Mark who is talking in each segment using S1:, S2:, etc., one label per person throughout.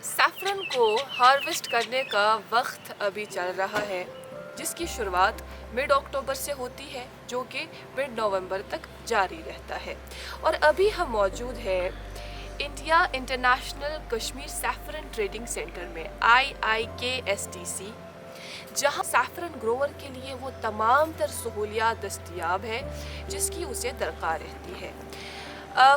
S1: Saffron को harvest करने का वक्त अभी चल रहा है, जिसकी शुरुआत मिड अक्टूबर से होती है जो कि मिड नवंबर तक जारी रहता है। और अभी हम मौजूद हैं India international Kashmir saffron trading centre में IIKSTC, जहां सैफरन ग्रोवर के लिए वो तमाम तर सहूलियात दस्तयाब है जिसकी उसे दरकार रहती है।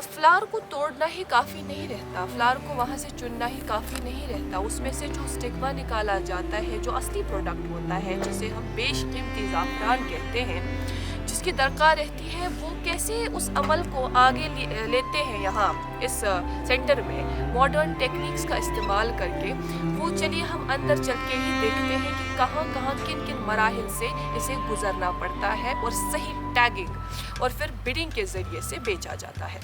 S1: फ्लावर को तोड़ना ही काफ़ी नहीं रहता, फ्लावर को वहाँ से चुनना ही काफ़ी नहीं रहता, उसमें से जो स्टिग्मा निकाला जाता है, जो असली प्रोडक्ट होता है जिसे हम बेशकीमती ज़ाफ़रान कहते हैं, जिसकी दरकार रहती है, वो कैसे उस अमल को आगे लेते हैं यहाँ इस सेंटर में मॉडर्न टेक्निक्स का इस्तेमाल करके। वो चलिए हम अंदर चल के ही देखते हैं कि कहाँ कहाँ किन किन मराहिल से इसे गुजरना पड़ता है और सही टैगिंग और फिर बिडिंग के ज़रिए से बेचा जाता है।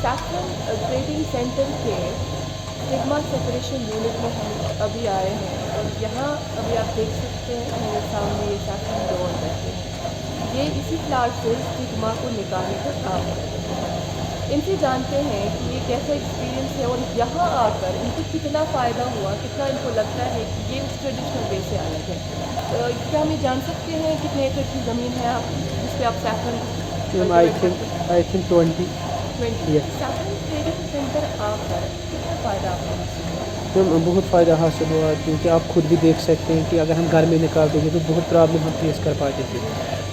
S1: सैफरन ट्रेडिंग सेंटर के स्टिग्मा सेपरेशन यूनिट में हम अभी आए हैं और यहाँ अभी आप देख सकते हैं मेरे सामने ये सैफरन ग्रोवर बैठे हैं। ये इसी फ्लावर से स्टिग्मा को निकालने का काम करते हैं। इनसे जानते हैं कि ये कैसा एक्सपीरियंस है और यहाँ आकर इनको कितना फ़ायदा हुआ, कितना इनको लगता है कि ये उस ट्रेडिशनल वे से अलग है। क्या हम ये जान सकते हैं कितने एकड़ की ज़मीन है आप जिस पर आप saffron?
S2: I think 20।
S1: Saffron trading centre आकर कितना फ़ायदा आपको हासिल हुआ?
S2: तो बहुत फ़ायदा हासिल हुआ क्योंकि आप खुद भी देख सकते हैं कि अगर हम घर में निकाल देंगे तो बहुत प्रॉब्लम हम फेस कर पाते थे।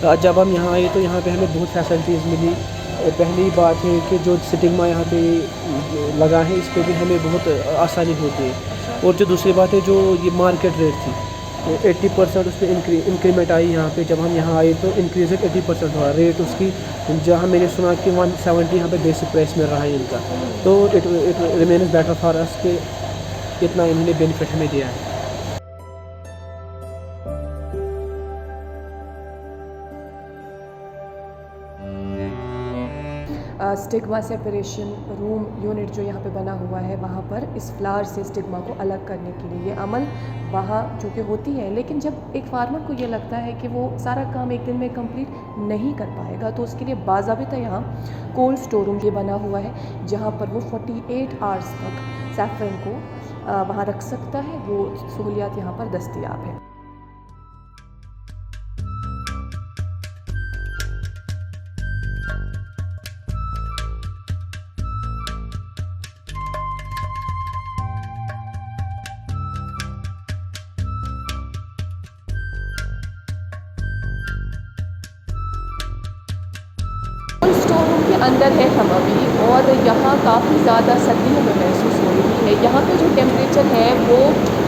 S2: तो आज जब हम यहाँ आए तो यहाँ पे हमें बहुत फैसिलिटीज़ मिली। पहली बात है कि जो स्टिग्मा यहाँ पे लगा है इस पर भी हमें बहुत आसानी होती है। और जो दूसरी बात है, जो ये मार्केट रेट थी 80% उस पर इंक्रीमेंट आई। यहाँ पे जब हम यहाँ आए तो इंक्रीज 80% हुआ रेट उसकी। जहाँ मैंने सुना कि 170 यहाँ पे बेसिक प्राइस मिल रहा है इनका, तो it remains better for us कि इतना इन्होंने बेनिफिट हमें दिया है।
S1: स्टिग्मा सेपरेशन रूम यूनिट जो यहाँ पे बना हुआ है, वहाँ पर इस फ्लावर से स्टिग्मा को अलग करने के लिए ये अमल वहाँ चूँकि होती है, लेकिन जब एक फार्मर को ये लगता है कि वो सारा काम एक दिन में कंप्लीट नहीं कर पाएगा तो उसके लिए बाज़ाबिता यहाँ कोल्ड स्टोर रूम ये बना हुआ है जहाँ पर वो 48 आवर्स तक सैफरन को वहाँ रख सकता है। वो सहूलियात यहाँ पर दस्तयाब है। स्टोर रूम के अंदर है हम अभी, और यहाँ काफ़ी ज़्यादा सर्दी हमें महसूस हो रही है। यहाँ पे जो टेम्परेचर है वो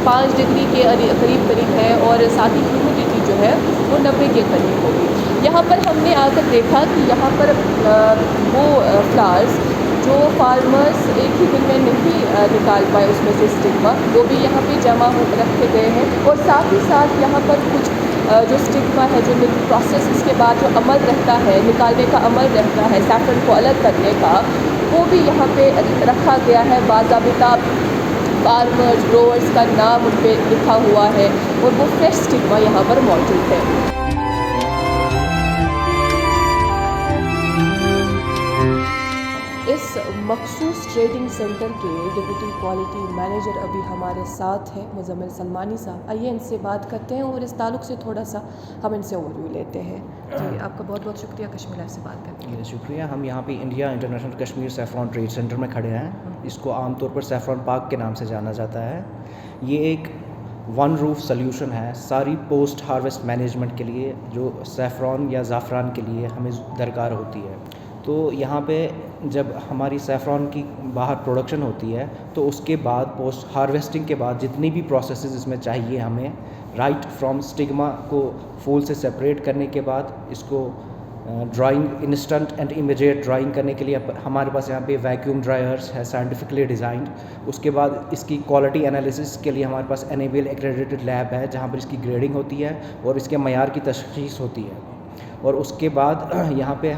S1: 5 डिग्री के करीब है और साथ ही ह्यूमिडिटी जो है वो 90 के करीब होगी। यहाँ पर हमने आकर देखा कि यहाँ पर वो फ्लावर्स जो फार्मर्स एक ही दिन में नहीं निकाल पाए उसमें से स्टिग्मा, वो भी यहाँ पे जमा हो रखे गए हैं। और साथ ही साथ यहाँ पर कुछ जो स्टिग्मा है, जो प्रोसेस इसके बाद जो अमल रहता है, निकालने का अमल रहता है सैफरन को अलग करने का, वो भी यहाँ पे रखा गया है। बाज़ाबिता फार्मर्स ग्रोवर्स का नाम उन पर लिखा हुआ है और वो फ्रेश स्टिग्मा यहाँ पर मौजूद है। इस मखसूस ट्रेडिंग सेंटर के डिप्टी क्वालिटी मैनेजर अभी हमारे साथ हैं, मुज़म्मिल सलमानी साहब। आइए इनसे बात करते हैं और इस ताल्लुक़ से थोड़ा सा हम इनसे ओवरव्यू लेते हैं। जी, आपका बहुत बहुत शुक्रिया कश्मीर लाइव से बात करने के लिए।
S3: शुक्रिया। हम यहाँ पे India international Kashmir saffron trade centre में खड़े हैं। इसको आमतौर पर सैफरन पार्क के नाम से जाना जाता है। ये एक वन रूफ सॉल्यूशन है सारी पोस्ट हार्वेस्ट मैनेजमेंट के लिए जो सैफरन या ज़ाफ़रान के लिए हमें दरकार होती है। तो यहाँ पे जब हमारी सैफरन की बाहर प्रोडक्शन होती है तो उसके बाद पोस्ट हार्वेस्टिंग के बाद जितनी भी प्रोसेसेस इसमें चाहिए हमें, राइट फ्रॉम स्टिग्मा को फूल से सेपरेट करने के बाद इसको drawing, instant and immediate drawing करने के लिए हमारे पास यहाँ पे वैक्यूम ड्रायर्स है साइंटिफिकली डिज़ाइंड। उसके बाद इसकी क्वालिटी एनालिसिस के लिए हमारे पास NABL एक्रेडिटेड लैब है जहाँ पर इसकी ग्रेडिंग होती है और इसके मयार की तशख़ीस होती है। और उसके बाद यहाँ पे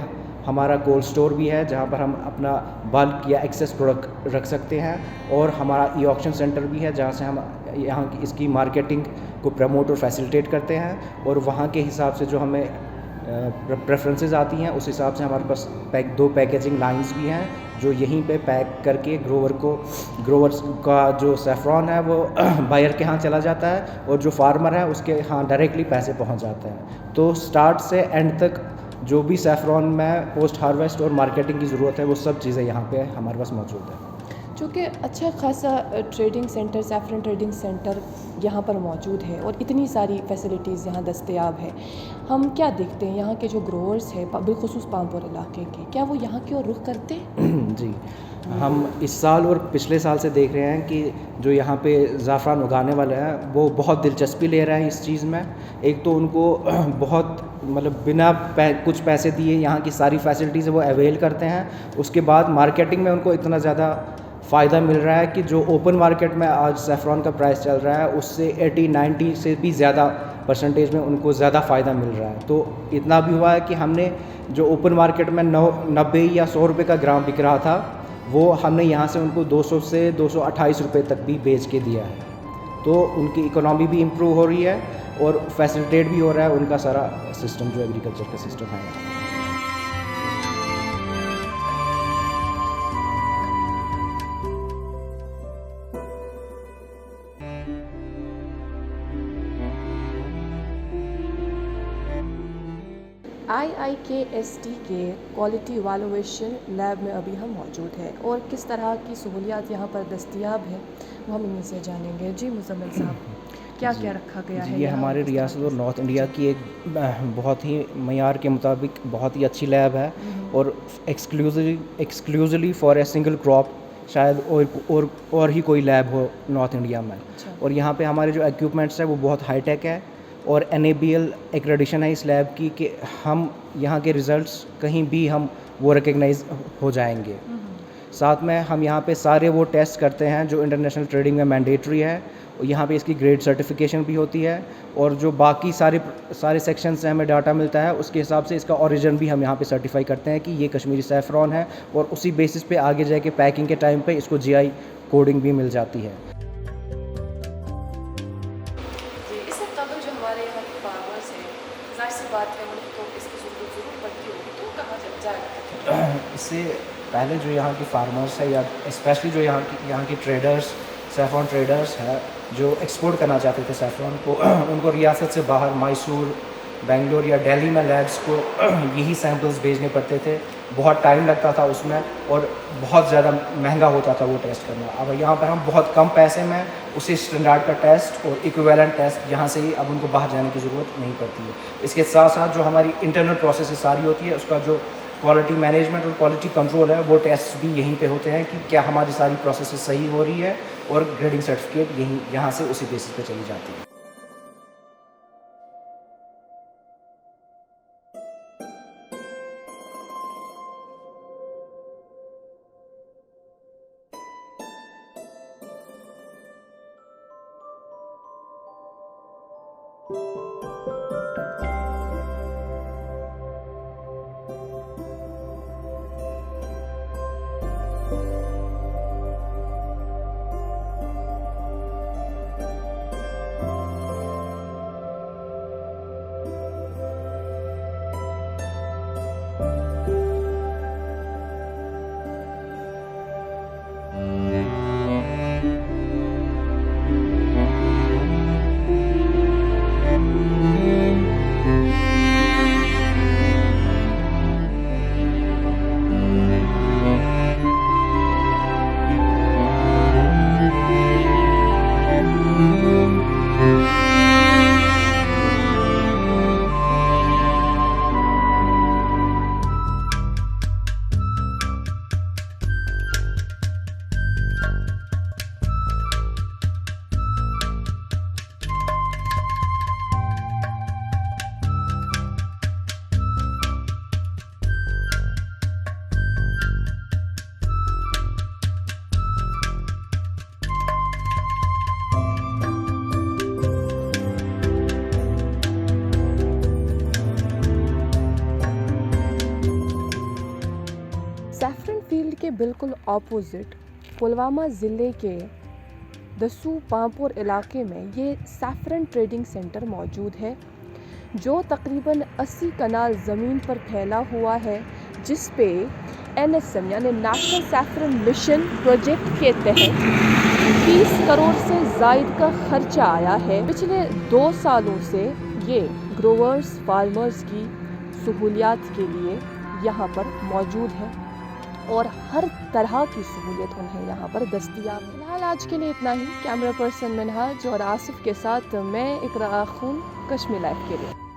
S3: हमारा कोल्ड स्टोर भी है जहाँ पर हम अपना बल्क या एक्सेस प्रोडक्ट रख सकते हैं, और हमारा ई ऑक्शन सेंटर भी है जहाँ से हम यहाँ की इसकी मार्केटिंग को प्रमोट और फैसिलिटेट करते हैं, और वहाँ के हिसाब से जो हमें प्रेफरेंसेस आती हैं उस हिसाब से हमारे पास दो पैकेजिंग लाइंस भी हैं जो यहीं पे पैक करके ग्रोवर्स का जो सैफरॉन है वो बायर के यहाँ चला जाता है, और जो फार्मर है उसके यहाँ डायरेक्टली पैसे पहुँच जाते हैं। तो स्टार्ट से एंड तक जो भी सैफरॉन में पोस्ट हार्वेस्ट और मार्केटिंग की ज़रूरत है वो सब चीज़ें यहाँ पे हमारे पास मौजूद है।
S1: चूँकि अच्छा खासा trading centre, saffron trading centre यहाँ पर मौजूद है और इतनी सारी फैसिलिटीज़ यहाँ दस्तयाब है, हम क्या देखते हैं यहाँ के जो ग्रोअर्स हैं बिलखुसूस पामपुर इलाके के, क्या वो यहाँ की ओर रुख करते हैं?
S3: जी, हम इस साल और पिछले साल से देख रहे हैं कि जो यहाँ पे ज़ाफ़रान उगाने वाले हैं वो बहुत दिलचस्पी ले रहे हैं इस चीज़ में। एक तो उनको बहुत मतलब बिना कुछ पैसे दिए यहाँ की सारी फैसिलिटीज़ वो अवेल करते हैं, उसके बाद मार्केटिंग में उनको इतना ज़्यादा फ़ायदा मिल रहा है कि जो ओपन मार्केट में आज सैफरॉन का प्राइस चल रहा है उससे 80-90 से भी ज़्यादा परसेंटेज में उनको ज़्यादा फ़ायदा मिल रहा है। तो इतना भी हुआ है कि हमने जो ओपन मार्केट में 90 या 100 रुपये का ग्राम बिक रहा था वो हमने यहाँ से उनको 200 से 228 रुपये तक भी बेच के दिया है। तो उनकी इकोनॉमी भी इम्प्रूव हो रही है और फैसिलिटेट भी हो रहा है उनका सारा सिस्टम जो एग्रीकल्चर का सिस्टम है।
S1: IIKST के क्वालिटी इवालुएशन लैब में अभी हम मौजूद हैं और किस तरह की सहूलियात यहाँ पर दस्तयाब है वो हम इन्हीं से जानेंगे। जी मुज़म्मिल साहब, क्या क्या रखा गया है?
S3: ये हमारे रियासत और नॉर्थ इंडिया की एक बहुत ही मयार के मुताबिक बहुत ही अच्छी लैब है और exclusively for a single crop शायद और ही कोई लैब हो नॉर्थ इंडिया में। और यहाँ पे हमारे जो इक्विपमेंट्स है वो बहुत हाई टेक है और NABL एक्रेडिशन है इस लैब की कि हम यहाँ के रिज़ल्ट्स कहीं भी हम वो रिकग्नाइज हो जाएंगे। साथ में हम यहाँ पे सारे वो टेस्ट करते हैं जो इंटरनेशनल ट्रेडिंग में मैंडेटरी है, और यहाँ पे इसकी ग्रेड सर्टिफिकेशन भी होती है, और जो बाकी सारे सेक्शन से हमें डाटा मिलता है उसके हिसाब से इसका ओरिजिन भी हम यहाँ पे सर्टिफाई करते हैं कि ये कश्मीरी सैफरॉन है, और उसी बेसिस पे आगे जाके पैकिंग के टाइम पे इसको GI कोडिंग भी मिल जाती है। इससे पहले जो यहाँ की फार्मर्स है या स्पेशली जो यहाँ की ट्रेडर्स, सैफरॉन ट्रेडर्स है जो एक्सपोर्ट करना चाहते थे सैफरॉन को, उनको रियासत से बाहर मैसूर, बेंगलोर या दिल्ली में लैब्स को यही सैंपल्स भेजने पड़ते थे। बहुत टाइम लगता था उसमें और बहुत ज़्यादा महंगा होता था वो टेस्ट करना। अब यहाँ पर हम बहुत कम पैसे में उसी स्टैंडर्ड का टेस्ट और इक्विवेलेंट टेस्ट यहाँ से ही अब उनको बाहर जाने की ज़रूरत नहीं पड़ती है। इसके साथ साथ जो हमारी इंटरनल प्रोसेस सारी होती है उसका जो क्वालिटी मैनेजमेंट और क्वालिटी कंट्रोल है वो टेस्ट भी यहीं पे होते हैं कि क्या हमारी सारी प्रोसेस सही हो रही है, और ग्रेडिंग सर्टिफिकेट यहाँ से उसी बेसिस पे चली जाती है।
S1: के बिल्कुल ऑपोजिट पुलवामा ज़िले के दसू पांपोर इलाके में ये सैफरन ट्रेडिंग सेंटर मौजूद है, जो तकरीबन 80 कनाल ज़मीन पर फैला हुआ है, जिस पे NSM यानी नेशनल सैफरन मिशन प्रोजेक्ट के तहत 30 करोड़ से ज़ायद का खर्चा आया है। पिछले 2 सालों से ये ग्रोवर्स फार्मर्स की सहूलियात के लिए यहाँ पर मौजूद है और हर तरह की सहूलियत उन्हें यहाँ पर दस्तयाब है। फिलहाल आज के लिए इतना ही। कैमरा पर्सन मिनहाज और आसिफ के साथ मैं इकरा खून, कश्मीर लाइव के लिए।